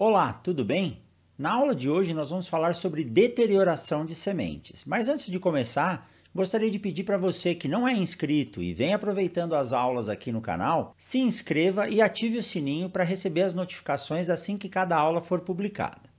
Olá, tudo bem? Na aula de hoje nós vamos falar sobre deterioração de sementes. Mas antes de começar, gostaria de pedir para você que não é inscrito e vem aproveitando as aulas aqui no canal, se inscreva e ative o sininho para receber as notificações assim que cada aula for publicada.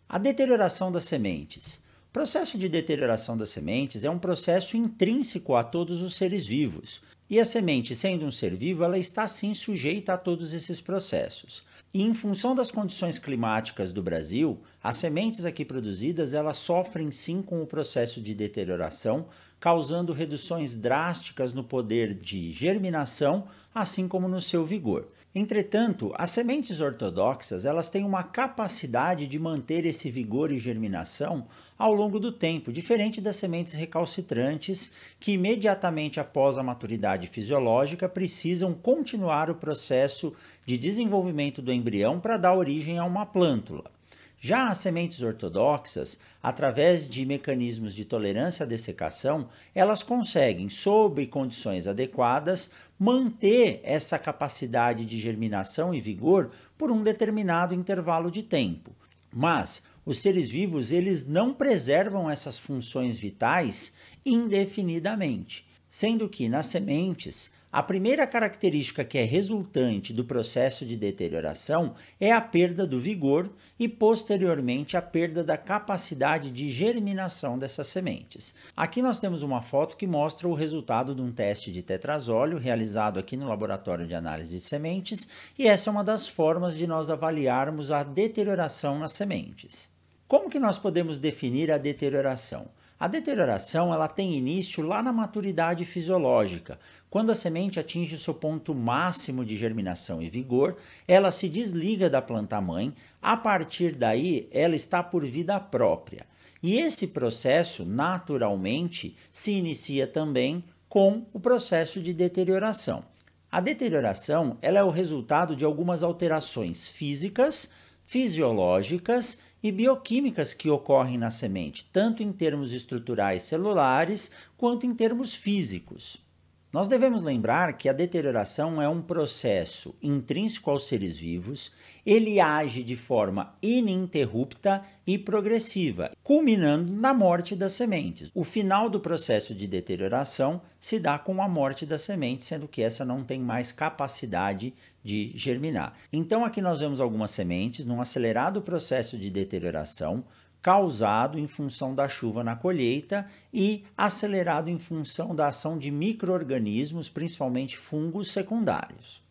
A deterioração das sementes. O processo de deterioração das sementes é um processo intrínseco a todos os seres vivos. E a semente, sendo um ser vivo, ela está sim sujeita a todos esses processos. E em função das condições climáticas do Brasil, as sementes aqui produzidas, elas sofrem sim com o processo de deterioração, causando reduções drásticas no poder de germinação, assim como no seu vigor. Entretanto, as sementes ortodoxas, elas têm uma capacidade de manter esse vigor e germinação ao longo do tempo, diferente das sementes recalcitrantes, que imediatamente após a maturidade fisiológica precisam continuar o processo de desenvolvimento do embrião para dar origem a uma plântula. Já as sementes ortodoxas, através de mecanismos de tolerância à dessecação, elas conseguem, sob condições adequadas, manter essa capacidade de germinação e vigor por um determinado intervalo de tempo. Mas os seres vivos, eles não preservam essas funções vitais indefinidamente, sendo que nas sementes, a primeira característica que é resultante do processo de deterioração é a perda do vigor e, posteriormente, a perda da capacidade de germinação dessas sementes. Aqui nós temos uma foto que mostra o resultado de um teste de tetrazóleo realizado aqui no Laboratório de Análise de Sementes, e essa é uma das formas de nós avaliarmos a deterioração nas sementes. Como que nós podemos definir a deterioração? A deterioração ela tem início lá na maturidade fisiológica. Quando a semente atinge o seu ponto máximo de germinação e vigor, ela se desliga da planta-mãe, a partir daí ela está por vida própria. E esse processo, naturalmente, se inicia também com o processo de deterioração. A deterioração ela é o resultado de algumas alterações físicas, fisiológicas e bioquímicas que ocorrem na semente, tanto em termos estruturais celulares quanto em termos físicos. Nós devemos lembrar que a deterioração é um processo intrínseco aos seres vivos, ele age de forma ininterrupta e progressiva, culminando na morte das sementes. O final do processo de deterioração se dá com a morte da semente, sendo que essa não tem mais capacidade de germinar. Então aqui nós vemos algumas sementes num acelerado processo de deterioração, causado em função da chuva na colheita e acelerado em função da ação de micro-organismos, principalmente fungos secundários.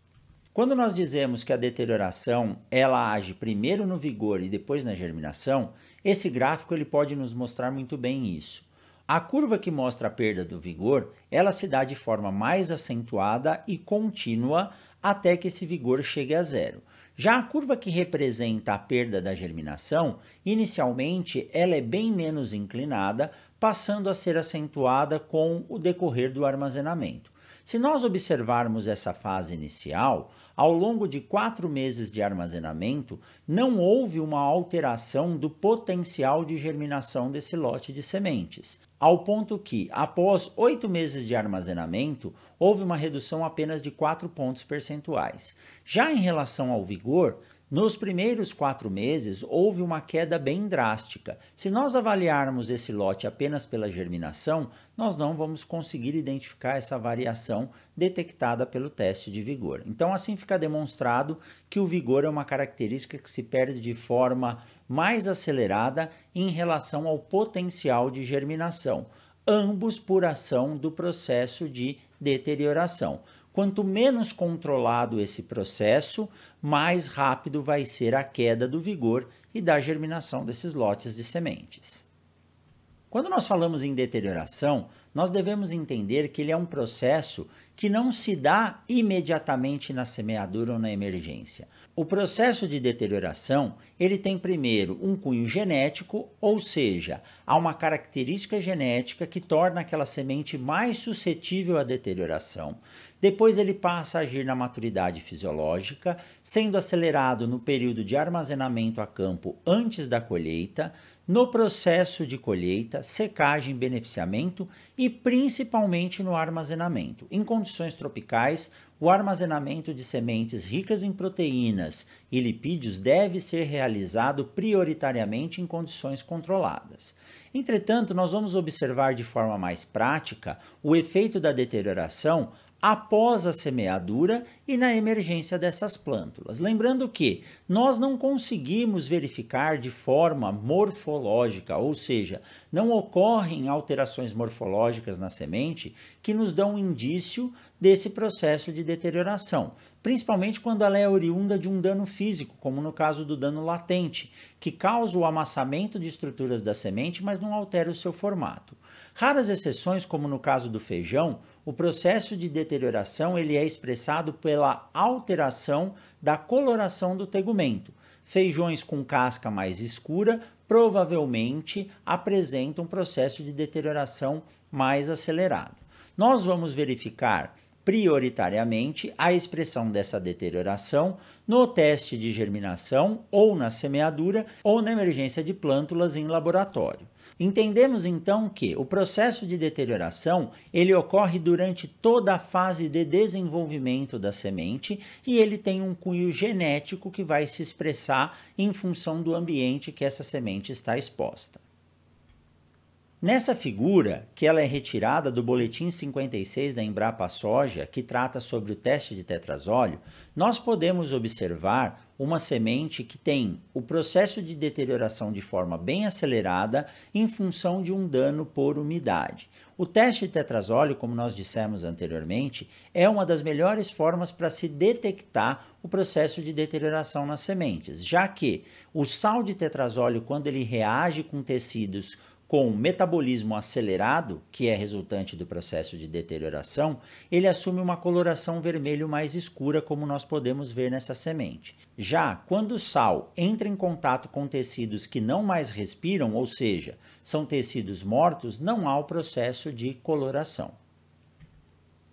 Quando nós dizemos que a deterioração ela age primeiro no vigor e depois na germinação, esse gráfico ele pode nos mostrar muito bem isso. A curva que mostra a perda do vigor, ela se dá de forma mais acentuada e contínua até que esse vigor chegue a zero. Já a curva que representa a perda da germinação, inicialmente ela é bem menos inclinada, passando a ser acentuada com o decorrer do armazenamento. Se nós observarmos essa fase inicial, ao longo de 4 meses de armazenamento, não houve uma alteração do potencial de germinação desse lote de sementes, ao ponto que, após 8 meses de armazenamento, houve uma redução apenas de 4 pontos percentuais. Já em relação ao vigor, nos primeiros 4 meses, houve uma queda bem drástica. Se nós avaliarmos esse lote apenas pela germinação, nós não vamos conseguir identificar essa variação detectada pelo teste de vigor. Então, assim fica demonstrado que o vigor é uma característica que se perde de forma mais acelerada em relação ao potencial de germinação, ambos por ação do processo de deterioração. Quanto menos controlado esse processo, mais rápido vai ser a queda do vigor e da germinação desses lotes de sementes. Quando nós falamos em deterioração, nós devemos entender que ele é um processo que não se dá imediatamente na semeadura ou na emergência. O processo de deterioração, ele tem primeiro um cunho genético, ou seja, há uma característica genética que torna aquela semente mais suscetível à deterioração. Depois ele passa a agir na maturidade fisiológica, sendo acelerado no período de armazenamento a campo antes da colheita, no processo de colheita, secagem, beneficiamento e principalmente no armazenamento. Em condições condições tropicais, o armazenamento de sementes ricas em proteínas e lipídios deve ser realizado prioritariamente em condições controladas. Entretanto, nós vamos observar de forma mais prática o efeito da deterioração após a semeadura e na emergência dessas plântulas. Lembrando que nós não conseguimos verificar de forma morfológica, ou seja, não ocorrem alterações morfológicas na semente que nos dão um indício desse processo de deterioração, principalmente quando ela é oriunda de um dano físico, como no caso do dano latente, que causa o amassamento de estruturas da semente, mas não altera o seu formato. Raras exceções, como no caso do feijão, o processo de deterioração ele é expressado pela alteração da coloração do tegumento. Feijões com casca mais escura provavelmente apresentam um processo de deterioração mais acelerado. Nós vamos verificar prioritariamente a expressão dessa deterioração no teste de germinação ou na semeadura ou na emergência de plântulas em laboratório. Entendemos então que o processo de deterioração ele ocorre durante toda a fase de desenvolvimento da semente e ele tem um cunho genético que vai se expressar em função do ambiente que essa semente está exposta. Nessa figura, que ela é retirada do boletim 56 da Embrapa Soja, que trata sobre o teste de tetrazóleo, nós podemos observar uma semente que tem o processo de deterioração de forma bem acelerada em função de um dano por umidade. O teste de tetrazóleo, como nós dissemos anteriormente, é uma das melhores formas para se detectar o processo de deterioração nas sementes, já que o sal de tetrazóleo, quando ele reage com tecidos com metabolismo acelerado, que é resultante do processo de deterioração, ele assume uma coloração vermelho mais escura, como nós podemos ver nessa semente. Já quando o sal entra em contato com tecidos que não mais respiram, ou seja, são tecidos mortos, não há o processo de coloração.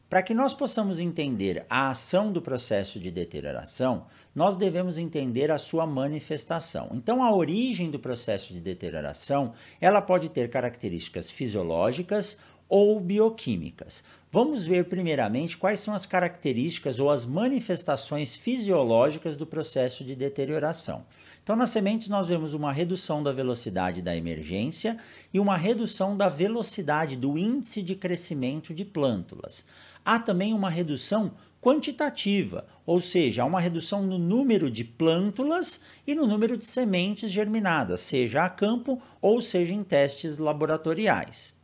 Para que nós possamos entender a ação do processo de deterioração, nós devemos entender a sua manifestação. Então, a origem do processo de deterioração, ela pode ter características fisiológicas ou bioquímicas. Vamos ver primeiramente quais são as características ou as manifestações fisiológicas do processo de deterioração. Então, nas sementes nós vemos uma redução da velocidade da emergência e uma redução da velocidade do índice de crescimento de plântulas. Há também uma redução quantitativa, ou seja, há uma redução no número de plântulas e no número de sementes germinadas, seja a campo ou seja em testes laboratoriais.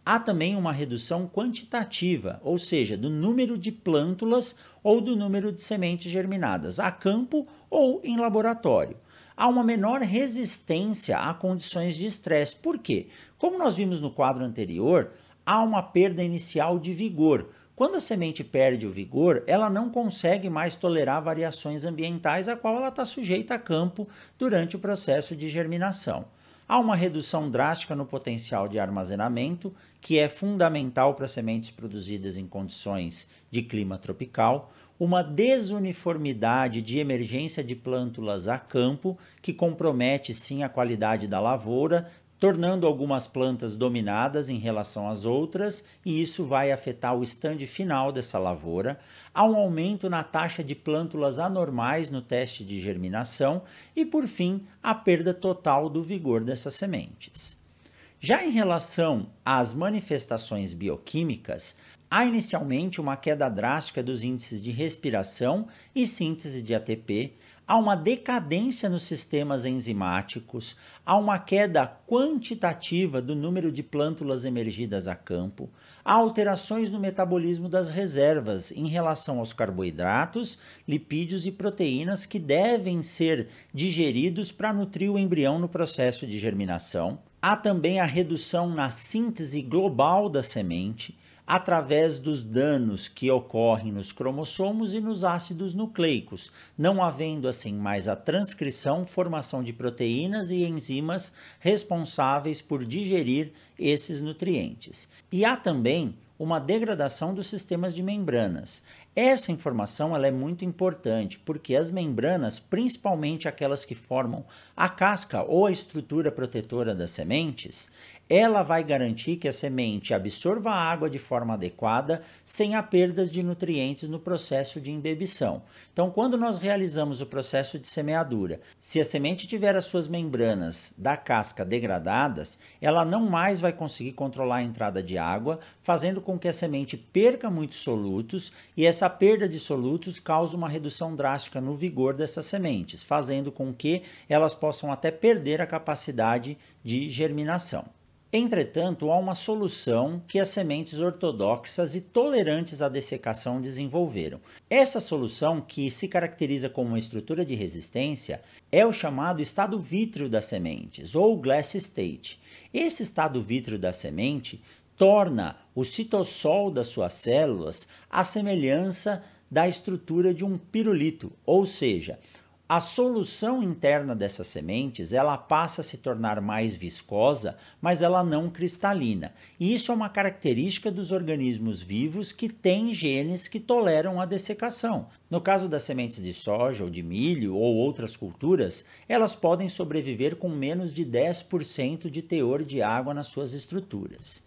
Há também uma redução quantitativa, ou seja, do número de plântulas ou do número de sementes germinadas, a campo ou em laboratório. Há uma menor resistência a condições de estresse. Por quê? Como nós vimos no quadro anterior, há uma perda inicial de vigor. Quando a semente perde o vigor, ela não consegue mais tolerar variações ambientais a qual ela está sujeita a campo durante o processo de germinação. Há uma redução drástica no potencial de armazenamento, que é fundamental para sementes produzidas em condições de clima tropical, uma desuniformidade de emergência de plântulas a campo, que compromete sim a qualidade da lavoura, tornando algumas plantas dominadas em relação às outras, e isso vai afetar o estande final dessa lavoura. Há um aumento na taxa de plântulas anormais no teste de germinação e, por fim, a perda total do vigor dessas sementes. Já em relação às manifestações bioquímicas, há inicialmente uma queda drástica dos índices de respiração e síntese de ATP, há uma decadência nos sistemas enzimáticos, há uma queda quantitativa do número de plântulas emergidas a campo, há alterações no metabolismo das reservas em relação aos carboidratos, lipídios e proteínas que devem ser digeridos para nutrir o embrião no processo de germinação. Há também a redução na síntese global da semente, através dos danos que ocorrem nos cromossomos e nos ácidos nucleicos, não havendo assim mais a transcrição, formação de proteínas e enzimas responsáveis por digerir esses nutrientes. E há também uma degradação dos sistemas de membranas. Essa informação ela é muito importante, porque as membranas, principalmente aquelas que formam a casca ou a estrutura protetora das sementes, ela vai garantir que a semente absorva a água de forma adequada, sem a perdas de nutrientes no processo de imbebição. Então, quando nós realizamos o processo de semeadura, se a semente tiver as suas membranas da casca degradadas, ela não mais vai conseguir controlar a entrada de água, fazendo com que a semente perca muitos solutos, e essa perda de solutos causa uma redução drástica no vigor dessas sementes, fazendo com que elas possam até perder a capacidade de germinação. Entretanto, há uma solução que as sementes ortodoxas e tolerantes à dessecação desenvolveram. Essa solução, que se caracteriza como uma estrutura de resistência, é o chamado estado vítreo das sementes, ou glass state. Esse estado vítreo da semente torna o citossol das suas células à semelhança da estrutura de um pirulito, ou seja, a solução interna dessas sementes, ela passa a se tornar mais viscosa, mas ela não cristalina. E isso é uma característica dos organismos vivos que têm genes que toleram a dessecação. No caso das sementes de soja ou de milho ou outras culturas, elas podem sobreviver com menos de 10% de teor de água nas suas estruturas.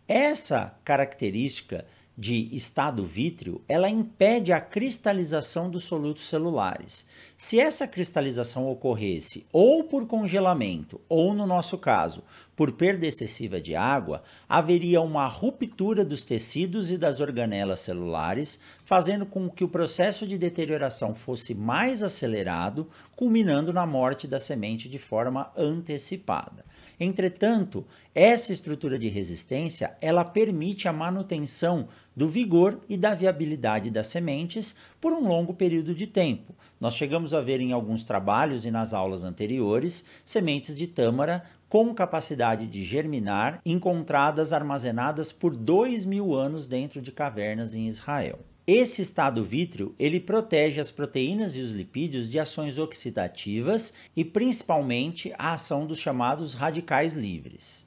Essa característica de estado vítreo, ela impede a cristalização dos solutos celulares. Se essa cristalização ocorresse ou por congelamento, ou no nosso caso, por perda excessiva de água, haveria uma ruptura dos tecidos e das organelas celulares, fazendo com que o processo de deterioração fosse mais acelerado, culminando na morte da semente de forma antecipada. Entretanto, essa estrutura de resistência, ela permite a manutenção do vigor e da viabilidade das sementes por um longo período de tempo. Nós chegamos a ver em alguns trabalhos e nas aulas anteriores, sementes de tâmara com capacidade de germinar, encontradas armazenadas por 2.000 anos dentro de cavernas em Israel. Esse estado vítreo, ele protege as proteínas e os lipídios de ações oxidativas e principalmente a ação dos chamados radicais livres.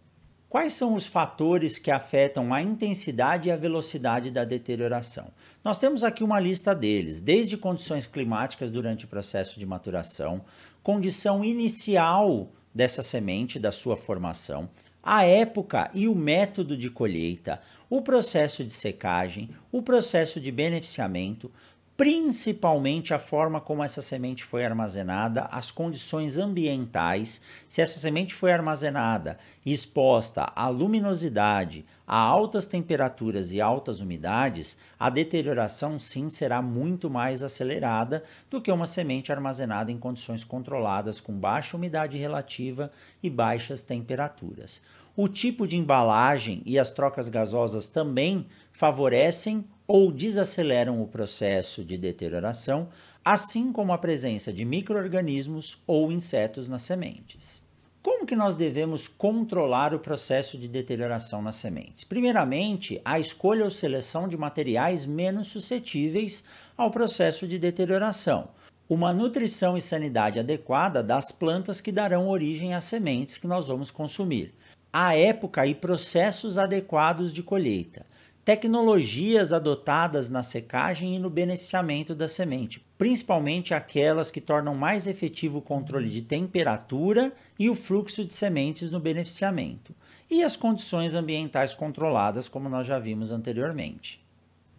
Quais são os fatores que afetam a intensidade e a velocidade da deterioração? Nós temos aqui uma lista deles, desde condições climáticas durante o processo de maturação, condição inicial dessa semente, da sua formação, a época e o método de colheita, o processo de secagem, o processo de beneficiamento, principalmente a forma como essa semente foi armazenada, as condições ambientais, se essa semente foi armazenada e exposta à luminosidade, a altas temperaturas e altas umidades, a deterioração sim será muito mais acelerada do que uma semente armazenada em condições controladas com baixa umidade relativa e baixas temperaturas. O tipo de embalagem e as trocas gasosas também favorecem ou desaceleram o processo de deterioração, assim como a presença de micro-organismos ou insetos nas sementes. Como que nós devemos controlar o processo de deterioração nas sementes? Primeiramente, a escolha ou seleção de materiais menos suscetíveis ao processo de deterioração. Uma nutrição e sanidade adequada das plantas que darão origem às sementes que nós vamos consumir. A época e processos adequados de colheita. Tecnologias adotadas na secagem e no beneficiamento da semente, principalmente aquelas que tornam mais efetivo o controle de temperatura e o fluxo de sementes no beneficiamento, e as condições ambientais controladas, como nós já vimos anteriormente.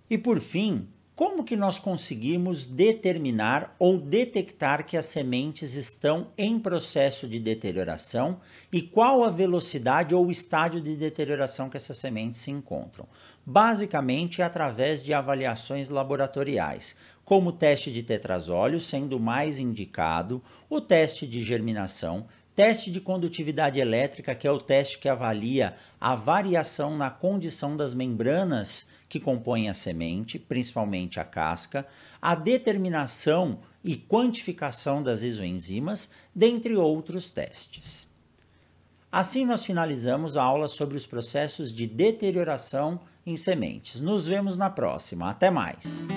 E por fim, como que nós conseguimos determinar ou detectar que as sementes estão em processo de deterioração e qual a velocidade ou estágio de deterioração que essas sementes se encontram? Basicamente, através de avaliações laboratoriais, como o teste de tetrazóleo sendo o mais indicado, o teste de germinação, teste de condutividade elétrica, que é o teste que avalia a variação na condição das membranas que compõem a semente, principalmente a casca, a determinação e quantificação das isoenzimas, dentre outros testes. Assim nós finalizamos a aula sobre os processos de deterioração em sementes. Nos vemos na próxima. Até mais!